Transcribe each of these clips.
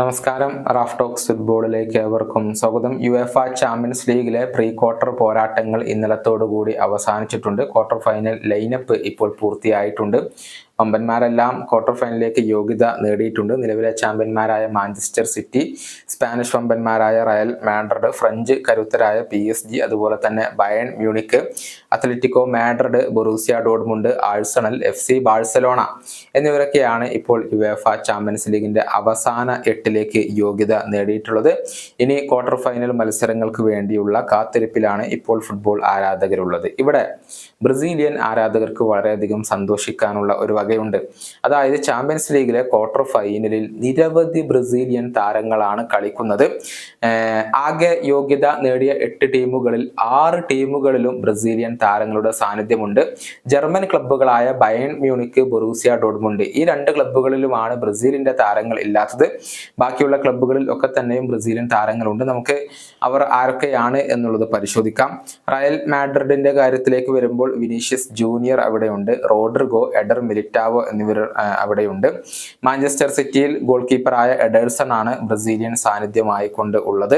നമസ്കാരം. Raf talks ഫുട്ബോളിലേക്ക് ഏവർക്കും സ്വാഗതം. യുഎഫ ചാമ്പ്യൻസ് ലീഗിലെ പ്രീ ക്വാർട്ടർ പോരാട്ടങ്ങൾ ഇന്നലത്തോടുകൂടി അവസാനിച്ചിട്ടുണ്ട്. ക്വാർട്ടർ ഫൈനൽ ലൈനപ്പ് ഇപ്പോൾ പൂർത്തിയായിട്ടുണ്ട്. വമ്പന്മാരെല്ലാം ക്വാർട്ടർ ഫൈനലിലേക്ക് യോഗ്യത നേടിയിട്ടുണ്ട്. നിലവിലെ ചാമ്പ്യന്മാരായ മാഞ്ചസ്റ്റർ സിറ്റി, സ്പാനിഷ് വമ്പന്മാരായ റയൽ മാഡ്രിഡ്, ഫ്രഞ്ച് കരുത്തരായ PSG, അതുപോലെ തന്നെ Bayern Munich, Atletico Madrid, Borussia Dortmund, Arsenal, FC Barcelona എന്നിവരൊക്കെയാണ് ഇപ്പോൾ യുവേഫ ചാമ്പ്യൻസ് ലീഗിന്റെ അവസാന 8ലേക്ക് യോഗ്യത നേടിയിട്ടുള്ളത്. ഇനി ക്വാർട്ടർ ഫൈനൽ മത്സരങ്ങൾക്ക് വേണ്ടിയുള്ള കാത്തിരിപ്പിലാണ് ഇപ്പോൾ ഫുട്ബോൾ ആരാധകരുള്ളത്. ഇവിടെ ബ്രസീലിയൻ ആരാധകർക്ക് വളരെയധികം സന്തോഷിക്കാനുള്ള ഒരു വകയുണ്ട്. അതായത് ചാമ്പ്യൻസ് ലീഗിലെ ക്വാർട്ടർ ഫൈനലിൽ നിരവധി ബ്രസീലിയൻ താരങ്ങളാണ് കളിക്കുന്നത്. ആകെ യോഗ്യത നേടിയ 8 ടീമുകളിൽ 6 ടീമുകളിലും ബ്രസീലിയൻ താരങ്ങളുടെ സാന്നിധ്യമുണ്ട്. ജർമ്മൻ ക്ലബ്ബുകളായ ബയേൺ മ്യൂണിക്, ബൊറൂസിയ ഡോർട്ട്മുണ്ട്, ഈ 2 ക്ലബ്ബുകളിലുമാണ് ബ്രസീലിന്റെ താരങ്ങൾ ഇല്ലാത്തത്. ബാക്കിയുള്ള ക്ലബ്ബുകളിൽ ഒക്കെ തന്നെയും ബ്രസീലിയൻ താരങ്ങളുണ്ട്. നമുക്ക് അവർ ആരൊക്കെയാണ് എന്നുള്ളത് പരിശോധിക്കാം. റയൽ മാഡ്രിഡിന്റെ കാര്യത്തിലേക്ക് വരുമ്പോൾ വിനീഷ്യസ് ജൂനിയർ അവിടെയുണ്ട്, റോഡ്രിഗോ, എഡർ മിലിറ്റാവോ എന്നിവർ അവിടെയുണ്ട്. മാഞ്ചസ്റ്റർ സിറ്റിയിൽ ഗോൾ കീപ്പറായ എഡേഴ്സൺ ആണ് ബ്രസീലിയൻ സാന്നിധ്യമായി കൊണ്ട് ഉള്ളത്.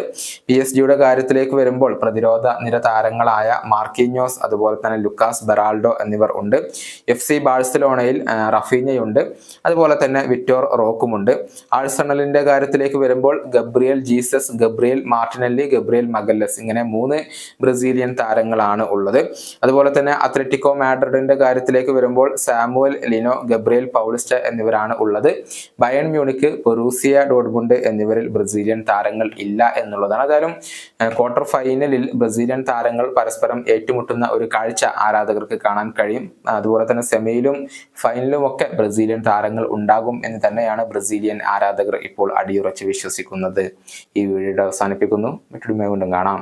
PSG കാര്യത്തിലേക്ക് വരുമ്പോൾ പ്രതിരോധ നിര താരങ്ങളായ മാർക്കിഞ്ഞോസ്, അതുപോലെ തന്നെ ലുക്കാസ് ബെറാൾഡോ എന്നിവർ ഉണ്ട്. FC ബാഴ്സലോണയിൽ റഫീഞ്ഞയുണ്ട്, അതുപോലെ തന്നെ വിക്ടോർ റോക്കുമുണ്ട്. ആഴ്സണലിന്റെ കാര്യത്തിലേക്ക് വരുമ്പോൾ Gabriel Jesus, Gabriel Martinelli, Gabriel മഗല്ലസ്, ഇങ്ങനെ 3 ബ്രസീലിയൻ താരങ്ങളാണ് ഉള്ളത്. അതുപോലെ തന്നെ അത്ലറ്റിക്കോ മാഡ്രിഡിന്റെ കാര്യത്തിലേക്ക് വരുമ്പോൾ സാമുവൽ ലിനോ, ഗബ്രിയൽ പൗളിസ്റ്റ എന്നിവരാണ് ഉള്ളത്. ബയേൺ മ്യൂണിക്, ബൊറൂസിയ ഡോർട്ട്മുണ്ട് എന്നിവരിൽ ബ്രസീലിയൻ താരങ്ങൾ ഇല്ല എന്നുള്ളതാണ്. ഏതായാലും ക്വാർട്ടർ ഫൈനലിൽ ബ്രസീലിയൻ താരങ്ങൾ പരസ്പരം ഏറ്റുമുട്ടുന്ന ഒരു കാഴ്ച ആരാധകർക്ക് കാണാൻ കഴിയും. അതുപോലെ തന്നെ സെമിയിലും ഫൈനലും ഒക്കെ ബ്രസീലിയൻ താരങ്ങൾ ഉണ്ടാകും എന്ന് തന്നെയാണ് ബ്രസീലിയൻ ആരാധകർ ഇപ്പോൾ അടിയുറച്ച് വിശ്വസിക്കുന്നത്. ഈ വീഡിയോ അവസാനിപ്പിക്കുന്നു. മറ്റൊരു വീണ്ടും കാണാം.